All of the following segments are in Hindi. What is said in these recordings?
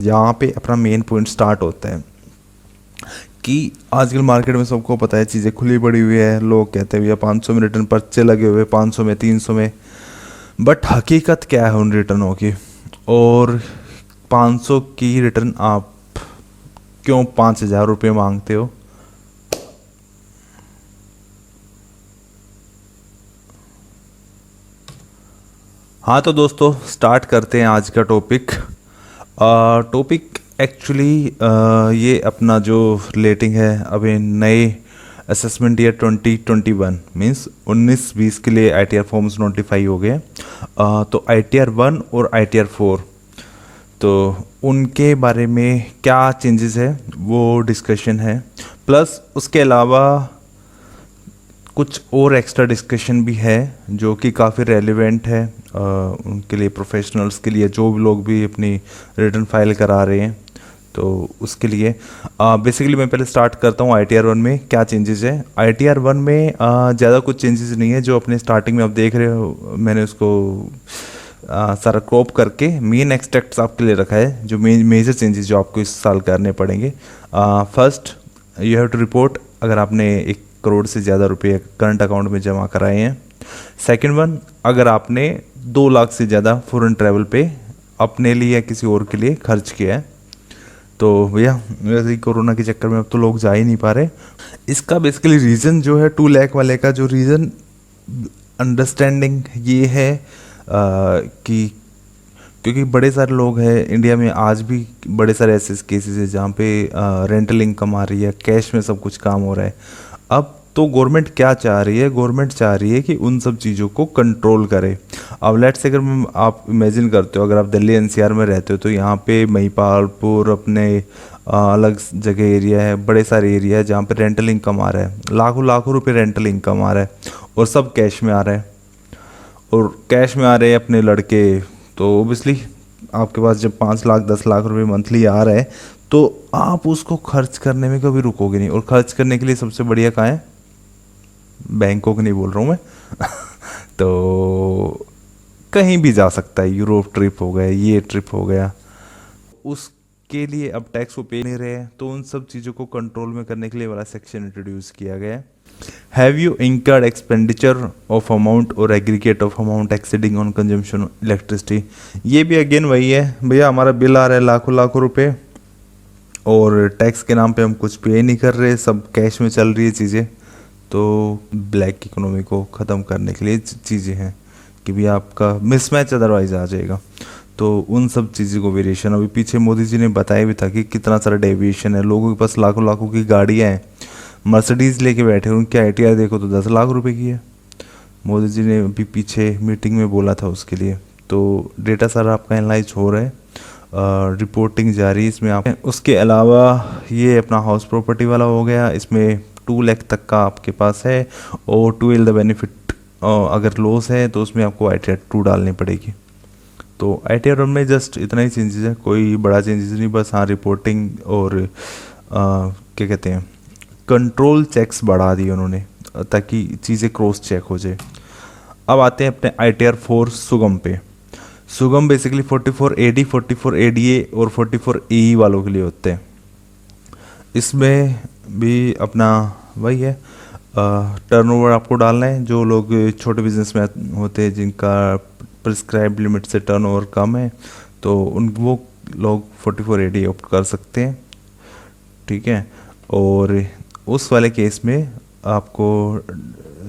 यहाँ पे अपना मेन पॉइंट स्टार्ट होता है कि आजकल मार्केट में सबको पता है चीज़ें खुली पड़ी हुई है। लोग कहते हैं भैया 500 में रिटर्न पर्चे लगे हुए, 500 में, 300 में। बट हकीकत क्या है उन रिटर्नों की? और 500 की रिटर्न आप क्यों 5,000 रुपये मांगते हो? हाँ तो दोस्तों, स्टार्ट करते हैं आज का टॉपिक। टॉपिक एक्चुअली ये अपना जो रेटिंग है अभी नए असेसमेंट ईयर 2021 मीन्स 19-20 के लिए ITR फॉर्म्स नोटिफाई हो गए। तो ITR 1 और ITR 4, तो उनके बारे में क्या चेंजेस है वो डिस्कशन है। प्लस उसके अलावा कुछ और एक्स्ट्रा डिस्कशन भी है जो कि काफ़ी रेलिवेंट है उनके लिए, प्रोफेशनल्स के लिए, जो लोग भी अपनी रिटर्न फाइल करा रहे हैं। तो उसके लिए बेसिकली मैं पहले स्टार्ट करता हूँ ITR 1 में क्या चेंजेस है। ITR 1 में ज़्यादा कुछ चेंजेस नहीं है। जो अपने स्टार्टिंग में आप देख रहे हो, मैंने उसको सारा क्रॉप करके मेन एक्सट्रैक्ट्स आपके लिए रखा है, जो मेजर चेंजेस जो आपको इस साल करने पड़ेंगे। First, you have to report अगर आपने 1 करोड़ से ज़्यादा रुपये करंट अकाउंट में जमा कराए हैं। सेकंड वन, अगर आपने 2 लाख से ज़्यादा फॉरेन ट्रैवल पे अपने लिए या किसी और के लिए खर्च किया है। तो भैया वैसे ही कोरोना के चक्कर में अब तो लोग जा ही नहीं पा रहे। इसका बेसिकली रीज़न जो है 2 लाख वाले का, जो रीज़न अंडरस्टैंडिंग ये है कि क्योंकि बड़े सारे लोग हैं इंडिया में, आज भी बड़े सारे ऐसे केसेस हैं जहाँ पे रेंटल इनकम आ रही है, कैश में सब कुछ काम हो रहा है। अब तो गवर्नमेंट क्या चाह रही है? गवर्नमेंट चाह रही है कि उन सब चीज़ों को कंट्रोल करे। अब लेट्स से अगर आप इमेजिन करते हो, अगर आप दिल्ली NCR में रहते हो तो यहाँ पे महिपालपुर अपने अलग जगह एरिया है, बड़े सारे एरिया है जहाँ पे रेंटल इनकम आ रहा है, लाखों लाखों रुपए रेंटल इनकम आ रहा है, और सब कैश में आ रहा है। और कैश में आ रहे हैं अपने लड़के, तो ओबियसली आपके पास जब 5 लाख 10 लाख रुपए मंथली आ रहा है तो आप उसको खर्च करने में कभी रुकोगे नहीं। और खर्च करने के लिए सबसे बढ़िया कहाँ है? बैंकों की नहीं बोल रहा हूँ मैं तो कहीं भी जा सकता है, यूरोप ट्रिप हो गया, ये ट्रिप हो गया, उसके लिए अब टैक्स वो पे नहीं रहे हैं। तो उन सब चीज़ों को कंट्रोल में करने के लिए वाला सेक्शन इंट्रोड्यूस किया गया है। Have you incurred expenditure of amount और aggregate of amount exceeding on consumption electricity? ये भी अगेन वही है भैया, हमारा बिल आ रहा है लाखों लाखों रुपए और टैक्स के नाम पे हम कुछ पे नहीं कर रहे, सब कैश में चल रही है चीज़ें। तो ब्लैक इकोनॉमी को ख़त्म करने के लिए चीज़ें हैं कि भी आपका मिसमैच अदरवाइज आ जाएगा। तो उन सब चीज़ों को वेरिएशन, अभी पीछे मोदी जी ने बताया भी था कि कितना सारा डेविएशन है। लोगों के पास लाखों लाखों की गाड़ियाँ हैं, मर्सिडीज़ लेके बैठे, उनकी ITR देखो तो 10 लाख रुपए की है। मोदी जी ने अभी पीछे मीटिंग में बोला था उसके लिए। तो डेटा सारा आपका एनालाइज हो रहा है, रिपोर्टिंग जारी इसमें आप। उसके अलावा ये अपना हाउस प्रॉपर्टी वाला हो गया, इसमें 2 लाख तक का आपके पास है। और टू विल द बेनिफिट, अगर लॉस है तो उसमें आपको ITR 2 डालनी पड़ेगी। तो ITR 1 में जस्ट इतना ही चेंजेस है, कोई बड़ा चेंजेस नहीं। बस हाँ, रिपोर्टिंग और क्या कहते हैं, कंट्रोल चेक्स बढ़ा दिए उन्होंने ताकि चीज़ें क्रॉस चेक हो जाए। अब आते हैं अपने ITR 4 सुगम पे। सुगम बेसिकली 44 AD, 44 ADA और 44 AE वालों के लिए होते हैं। इसमें भी अपना वही है, टर्नओवर आपको डालना है। जो लोग छोटे बिजनेस में होते हैं जिनका प्रिस्क्राइब लिमिट से टर्नओवर कम है, तो वो लोग 44 AD ऑप्ट कर सकते हैं, ठीक है। और उस वाले केस में आपको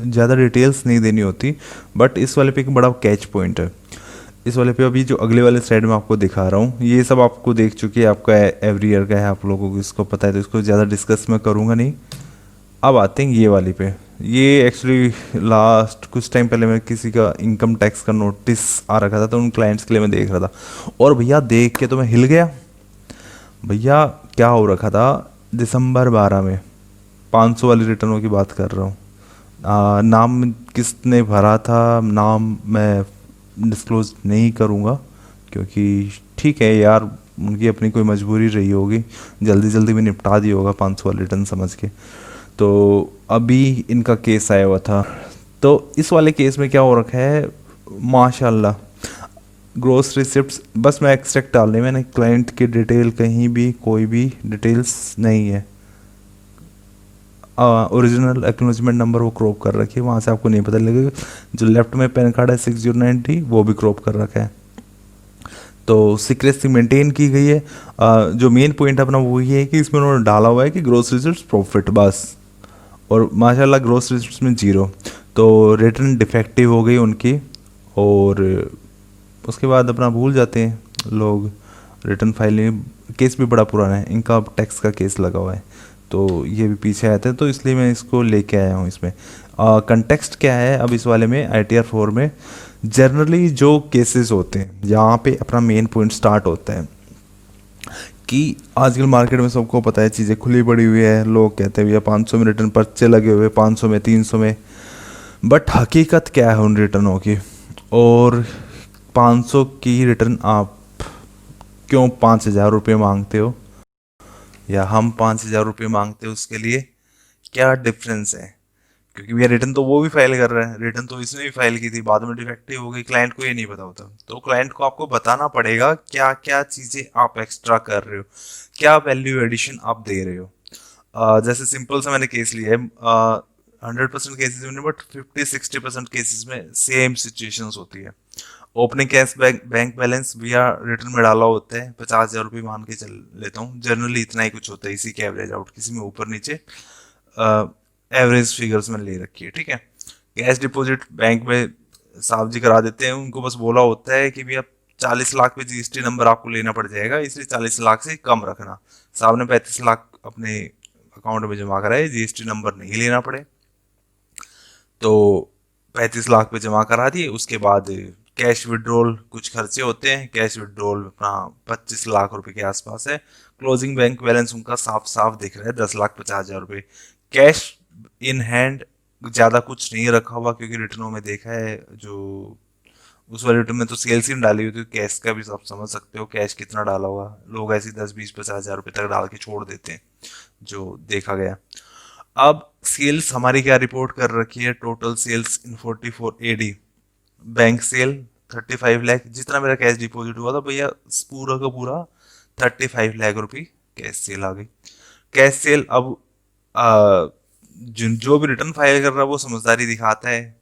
ज़्यादा डिटेल्स नहीं देनी होती। बट इस वाले पे एक बड़ा कैच पॉइंट है। इस वाले पे अभी जो अगले वाले स्लाइड में आपको दिखा रहा हूँ, ये सब आपको देख चुके हैं, आपका एवरी ईयर का है, आप लोगों को इसको पता है, तो इसको ज़्यादा डिस्कस मैं करूँगा नहीं। अब आते हैं ये वाली पे। ये एक्चुअली लास्ट कुछ टाइम पहले मैं किसी का इनकम टैक्स का नोटिस आ रखा था, तो उन क्लाइंट्स के लिए मैं देख रहा था, और भैया देख के तो मैं हिल गया। भैया क्या हो रखा था दिसंबर 12 में, 500 वाली रिटर्नों की बात कर रहा हूँ। नाम किसने भरा था, नाम मैं डिस्क्लोज नहीं करूँगा क्योंकि ठीक है यार, उनकी अपनी कोई मजबूरी रही होगी, जल्दी जल्दी में निपटा दिया होगा 500 वाली रिटर्न समझ के। तो अभी इनका केस आया हुआ था। तो इस वाले केस में क्या हो रखा है, माशाल्लाह ग्रोस रिसिप्ट्स बस मैं एक्सट्रैक्ट डालने, मैंने क्लाइंट की डिटेल कहीं भी कोई भी डिटेल्स नहीं है। ओरिजिनल एक्नॉलेजमेंट नंबर वो क्रॉप कर रखी है, वहाँ से आपको नहीं पता लगेगा। जो लेफ्ट में पैन कार्ड है 6090 वो भी क्रॉप कर रखा है, तो सीक्रेसी मेंटेन की गई है। जो मेन पॉइंट अपना वो ये है कि इसमें उन्होंने डाला हुआ है कि ग्रोस रिजल्ट्स प्रॉफिट बस, और माशाल्लाह ग्रोस रिजल्ट्स में जीरो, तो रिटर्न डिफेक्टिव हो गई उनकी। और उसके बाद अपना भूल जाते हैं लोग रिटर्न फाइलिंग। केस भी बड़ा पुराना है इनका, अब टैक्स का केस लगा हुआ है, तो ये भी पीछे आते हैं, तो इसलिए मैं इसको लेके आया हूँ इसमें। कंटेक्स्ट क्या है अब इस वाले में, ITR 4 में जनरली जो केसेस होते हैं यहाँ पे अपना मेन पॉइंट स्टार्ट होता है कि आजकल मार्केट में सबको पता है चीज़ें खुली पड़ी हुई है, लोग कहते हैं भैया 500 में रिटर्न पर्चे लगे हुए, 500 में 300 में, बट हकीकत क्या है उन रिटर्नों की। और 500 की रिटर्न आप क्यों 5,000 रुपये मांगते हो, या हम 5,000 रुपये मांगते हो, उसके लिए क्या डिफरेंस है? क्योंकि भैया रिटर्न तो वो भी फाइल कर रहा है, रिटर्न तो इसने भी फाइल की थी, बाद में डिफेक्टिव हो गई, क्लाइंट को ये नहीं पता होता, तो क्लाइंट को आपको बताना पड़ेगा क्या क्या चीज़ें आप एक्स्ट्रा कर रहे हो, क्या वैल्यू एडिशन आप दे रहे हो। जैसे सिंपल सा मैंने केस लिया है, 100% केसेस में नहीं बट 50-60% केसेस में सेम सिचुएशंस होती है। ओपनिंग कैश बैंक बैलेंस भैया रिटर्न में डाला होता है 50,000 रुपये, मान के चल लेता हूँ, जनरली इतना ही कुछ होता है, इसी के एवरेज आउट, किसी में ऊपर नीचे एवरेज फिगर्स में ले रखी है, ठीक है। कैश डिपॉजिट बैंक में साहब जी करा देते हैं, उनको बस बोला होता है कि भैया 40 लाख पे GST नंबर आपको लेना पड़ जाएगा, इसलिए 40 लाख से कम रखना। साहब ने 35 लाख अपने अकाउंट में जमा कराए, GST नंबर नहीं लेना पड़े, तो 35 लाख पे जमा करा दिए। उसके बाद कैश विड्रॉल कुछ खर्चे होते हैं, कैश विड्रॉल अपना 25 लाख रुपए के आसपास है। क्लोजिंग बैंक बैलेंस उनका साफ साफ दिख रहा है 10,50,000 रुपये। कैश इन हैंड ज़्यादा कुछ नहीं रखा हुआ, क्योंकि रिटर्नों में देखा है जो उस वाले रिटर्न में तो सेल्स ही डाली हुई थी, कैश का भी आप समझ सकते हो कैश कितना डाला होगा, लोग ऐसे 10-20-50,000 रुपये तक डाल के छोड़ देते हैं, जो देखा गया। अब सेल्स हमारी क्या रिपोर्ट कर रखी है, टोटल सेल्स इन 44 AD, बैंक सेल 35 लाख, जितना मेरा कैश डिपॉजिट हुआ था भैया पूरा का पूरा 35 लाख रुपये कैश सेल आ गई। कैश सेल अब जो भी रिटर्न फाइल कर रहा है वो समझदारी दिखाता है,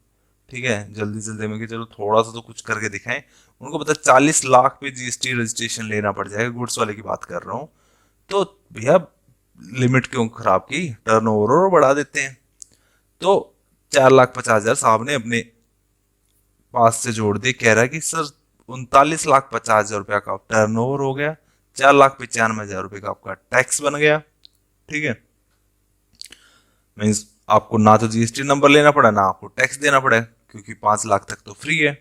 ठीक है, जल्दी जल्दी में कि चलो थोड़ा सा तो कुछ करके दिखाएं। उनको पता 40 लाख पे GST रजिस्ट्रेशन लेना पड़ जाएगा, गुड्स वाले की बात कर रहा हूँ, तो भैया लिमिट क्यों खराब की, टर्नओवर और बढ़ा देते हैं। तो 4,50,000 साहब ने अपने पास से जोड़ दिए, कह रहा है कि सर 39,50,000 रुपया का टर्नओवर हो गया, 4,95,000 रुपये का आपका टैक्स बन गया, ठीक है। मीन्स आपको ना तो GST नंबर लेना पड़ा, ना आपको टैक्स देना पड़ा, क्योंकि 5 लाख तक तो फ्री है।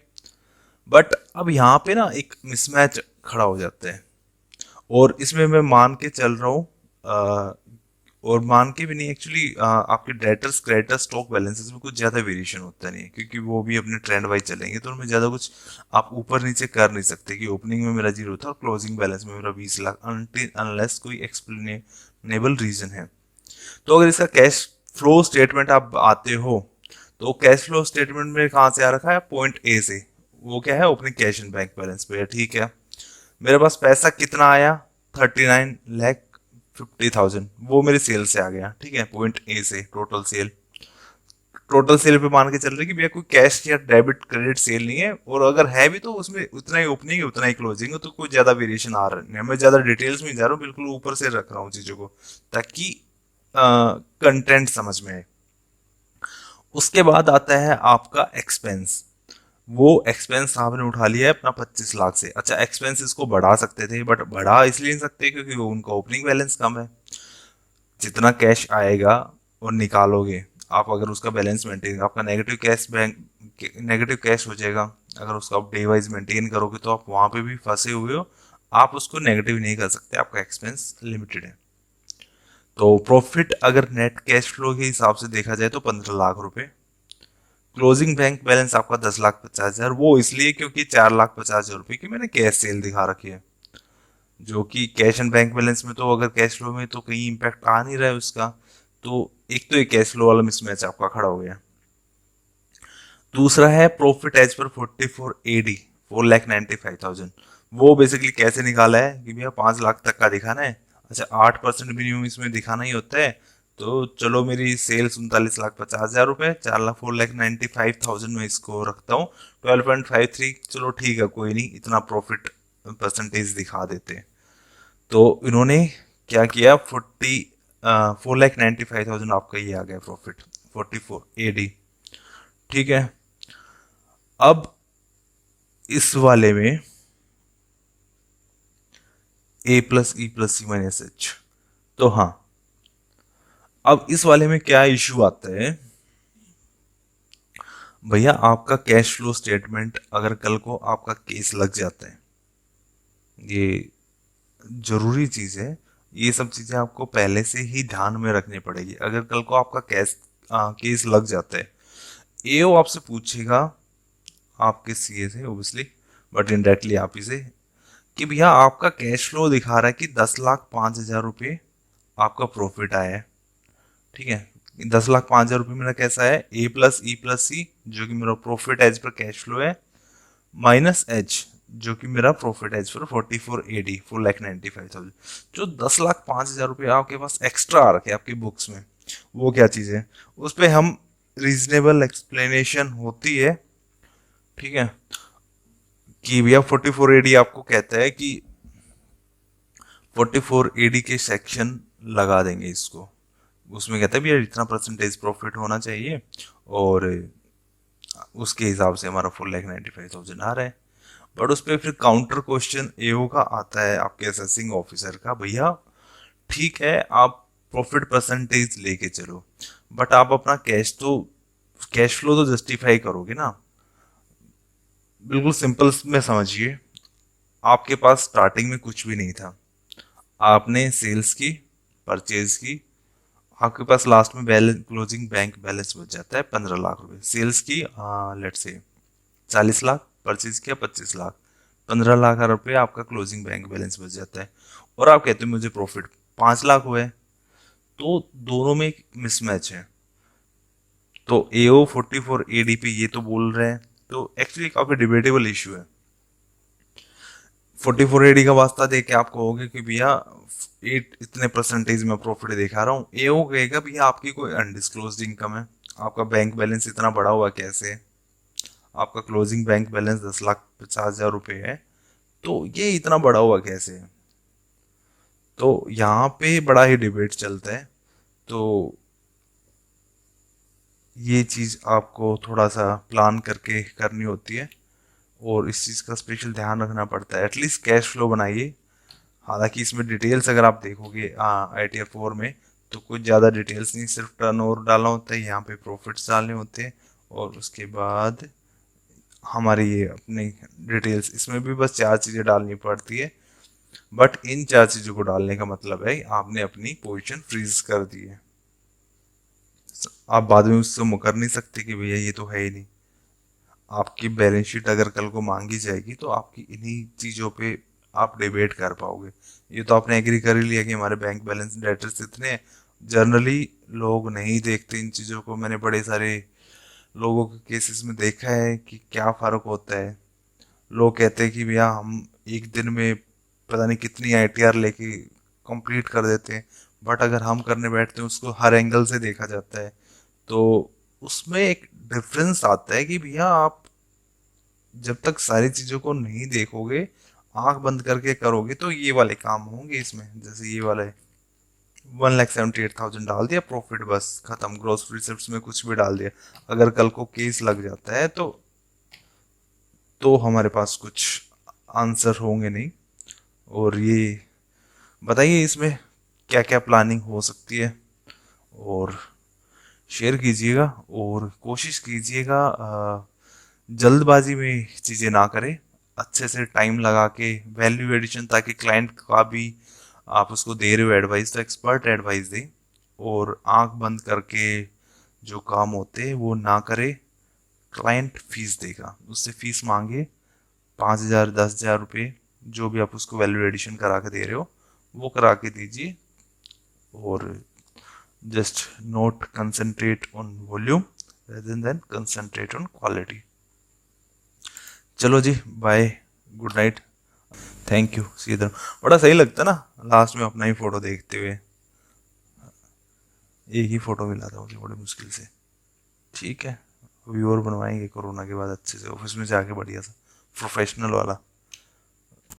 बट अब यहाँ पे ना एक मिसमैच खड़ा हो जाता है, और इसमें मैं मान के चल रहा हूँ, और मान के भी नहीं एक्चुअली, आपके डेटर्स क्रेडिटर्स स्टॉक बैलेंसेस में कुछ ज़्यादा वेरिएशन होता नहीं है, क्योंकि वो भी अपने ट्रेंड वाइज चलेंगे, तो उनमें ज़्यादा कुछ आप ऊपर नीचे कर नहीं सकते कि ओपनिंग में मेरा 0 था और क्लोजिंग बैलेंस में मेरा 20 लाख, अनलेस कोई एक्सप्लेनेबल रीज़न है। तो अगर इसका कैश फ्लो स्टेटमेंट आप आते हो, तो कैश फ्लो स्टेटमेंट में कहाँ से आ रखा है, पॉइंट ए से, वो क्या है, opening cash in bank balance पे है, ठीक है। मेरे पास पैसा कितना आया, 39,50,000, वो मेरे सेल से आ गया, ठीक है, पॉइंट ए से टोटल सेल। टोटल सेल पे मान के चल रहे कि भैया कोई कैश या डेबिट क्रेडिट सेल नहीं है, और अगर है भी तो उसमें उतना ही ओपनिंग है उतना ही क्लोजिंग है, तो कोई ज्यादा वेरिएशन आ रहा नहीं है। मैं ज्यादा डिटेल्स में जा रहा हूँ, बिल्कुल ऊपर से रख रहा हूँ चीजों को, ताकि कंटेंट समझ में आए। उसके बाद आता है आपका एक्सपेंस। वो एक्सपेंस साहब ने उठा लिया है अपना 25 लाख से। अच्छा, एक्सपेंस इसको बढ़ा सकते थे, बट बढ़ा इसलिए नहीं सकते क्योंकि वो उनका ओपनिंग बैलेंस कम है। जितना कैश आएगा और निकालोगे आप, अगर उसका बैलेंस मेंटेन, आपका negative cash bank negative cash हो जाएगा। अगर उसका आप डे वाइज मेंटेन करोगे तो आप वहाँ पे भी फंसे हुए हो, आप उसको नेगेटिव नहीं कर सकते, आपका एक्सपेंस लिमिटेड है। तो प्रॉफिट अगर नेट कैश फ्लो के हिसाब से देखा जाए तो 15 लाख रुपए। क्लोजिंग बैंक बैलेंस आपका 10,50,000, वो इसलिए क्योंकि 4,50,000 रुपये की मैंने कैश सेल दिखा रखी है, जो कि कैश एंड बैंक बैलेंस में तो अगर कैश फ्लो में तो कहीं इम्पैक्ट आ नहीं रहा है उसका, तो एक तो ये कैश फ्लो वाला मिसमैच आपका खड़ा हो गया। दूसरा है प्रॉफिट एज पर 44 AD। 4,95,000। वो बेसिकली कैसे निकाला है कि भैया 5 लाख तक का दिखाना है, अच्छा 8% मिनिमम इसमें दिखाना ही होता है, तो चलो मेरी सेल्स 39,50,000 रुपये, 4,4,95,000 में इसको रखता हूँ, 12.53, चलो ठीक है कोई नहीं, इतना प्रॉफिट परसेंटेज दिखा देते हैं। तो इन्होंने क्या किया, 4,95,000 आपका ये आ गया प्रॉफिट, 44 AD। ठीक है, अब इस वाले में A+E+C-H, तो हाँ, अब इस वाले में क्या इश्यू आता है भैया, आपका कैश फ्लो स्टेटमेंट अगर कल को आपका केस लग जाता है, ये जरूरी चीज है, ये सब चीजें आपको पहले से ही ध्यान में रखनी पड़ेगी। अगर कल को आपका केस लग जाता है, एओ आपसे पूछेगा, आपके सीए से ऑब्वियसली, बट इनडायरेक्टली आप ही से, कि भैया आपका कैश फ्लो दिखा रहा है कि 10,05,000 रुपये आपका प्रॉफिट आया है। ठीक है, 10,05,000 रुपये मेरा कैसा है, A+E+C जो कि मेरा profit as per cash flow है, माइनस एच जो कि मेरा प्रॉफिट एज पर 44 AD, 4,95,000। जो 10,05,000 रुपये आपके पास एक्स्ट्रा आ रखे आपकी बुक्स में, वो क्या चीज़ है, उस पर हम रीजनेबल एक्सप्लेनेशन होती है। ठीक है, कि भैया 44 AD आपको कहता है कि 44 AD के सेक्शन लगा देंगे इसको, उसमें कहता है भैया इतना परसेंटेज प्रॉफिट होना चाहिए, और उसके हिसाब से हमारा 4,95,000 आ रहा है। बट उस पर फिर काउंटर क्वेश्चन एओ का आता है आपके असेसिंग ऑफिसर का, भैया ठीक है आप प्रॉफिट परसेंटेज लेके चलो, बट आप अपना कैश फ्लो तो जस्टिफाई करोगे ना। बिल्कुल सिंपल में समझिए, आपके पास स्टार्टिंग में कुछ भी नहीं था, आपने सेल्स की, परचेज की, आपके पास लास्ट में बैलेंस, क्लोजिंग बैंक बैलेंस बच जाता है 15 लाख रुपए। सेल्स की लेट्स से 40 लाख, परचेज किया 25 लाख, 15 लाख रुपए आपका क्लोजिंग बैंक बैलेंस बच जाता है, और आप कहते हो मुझे प्रॉफिट 5 लाख हुए, तो दोनों में एक मिसमैच है। तो एओ 44 AD पे ये तो बोल रहे हैं, तो एक्चुअली काफी डिबेटेबल इशू है। 44 AD का वास्ता दे के आप कहोगे कि भैया 8 इतने परसेंटेज में प्रॉफिट दिखा रहा हूँ, एओ कहेगा भैया आपकी कोई अनडिस्क्लोज्ड इनकम है, आपका बैंक बैलेंस इतना बड़ा हुआ कैसे है, आपका क्लोजिंग बैंक बैलेंस 10,50,000 रुपये है, तो ये इतना बड़ा हुआ कैसे है। तो यहाँ पे बड़ा ही डिबेट चलता है। तो ये चीज़ आपको थोड़ा सा प्लान करके करनी होती है, और इस चीज़ का स्पेशल ध्यान रखना पड़ता है। एटलीस्ट कैश फ्लो बनाइए, हालांकि इसमें डिटेल्स अगर आप देखोगे ITR 4 में, तो कुछ ज़्यादा डिटेल्स नहीं, सिर्फ टर्नओवर डालना होता है, यहाँ पे प्रॉफिट्स डालने होते हैं, और उसके बाद हमारी ये अपनी डिटेल्स, इसमें भी बस 4 चीज़ें डालनी पड़ती है। बट इन 4 चीज़ों को डालने का मतलब है आपने अपनी पोजीशन फ्रीज कर दी है, आप बाद में उससे मुकर नहीं सकते कि भैया ये तो है ही नहीं। आपकी बैलेंस शीट अगर कल को मांगी जाएगी, तो आपकी इन्हीं चीज़ों पे आप डिबेट कर पाओगे। ये तो आपने एग्री कर ही लिया कि हमारे बैंक बैलेंस डेटर्स इतने हैं। जनरली लोग नहीं देखते इन चीज़ों को, मैंने बड़े सारे लोगों के केसेस में देखा है कि क्या फ़र्क होता है। लोग कहते हैं कि भैया हम एक दिन में पता नहीं कितनी ITR लेके कंप्लीट कर देते हैं, बट अगर हम करने बैठते हैं उसको हर एंगल से देखा जाता है, तो उसमें एक डिफरेंस आता है कि भैया आप जब तक सारी चीज़ों को नहीं देखोगे, आंख बंद करके करोगे, तो ये वाले काम होंगे इसमें, जैसे ये वाला है 1,78,000 डाल दिया प्रॉफिट, बस खत्म, ग्रॉस रिसिप्ट्स में कुछ भी डाल दिया। अगर कल को केस लग जाता है, तो हमारे पास कुछ आंसर होंगे नहीं। और ये बताइए इसमें क्या क्या प्लानिंग हो सकती है, और शेयर कीजिएगा, और कोशिश कीजिएगा जल्दबाजी में चीज़ें ना करें, अच्छे से टाइम लगा के वैल्यू एडिशन, ताकि क्लाइंट का भी आप उसको दे रहे हो एडवाइस तो एक्सपर्ट एडवाइस दें, और आंख बंद करके जो काम होते हैं वो ना करे। क्लाइंट फीस देगा, उससे फीस मांगे 5,000 10,000 रुपये, जो भी आप उसको वैल्यू एडिशन करा के दे रहे हो वो करा के दीजिए, और just not concentrate on volume rather than concentrate on quality। चलो जी, bye, good night, thank you, सीधर। बड़ा सही लगता ना लास्ट में अपना ही फोटो देखते हुए। एक ही फोटो मिला था मुझे बड़ी मुश्किल से। ठीक है, अभी और बनवाएंगे कोरोना के बाद अच्छे से, ऑफिस में जाके बढ़िया सा प्रोफेशनल वाला।